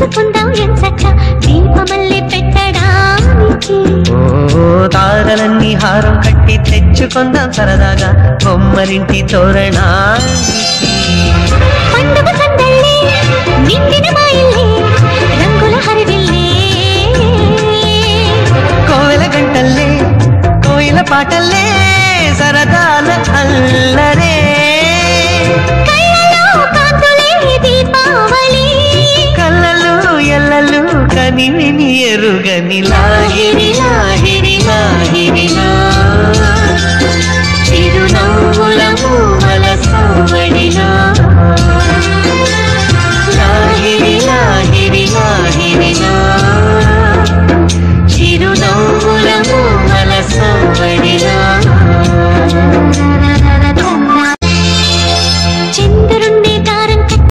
పంచుకుందాం ఎంచక్క దీపమల్లి పెట్టడానికి తారలన్నీ హారం కట్టి తెచ్చుకుందాం సరదాగా బొమ్మరింటి తోరణానికి పండుగ సందళ్ళే నిండిన మా ఇల్లే రంగుల హరివిల్లే కోవెల గంటల్లే కోయిల పాటల్లే సరదాల అల్ల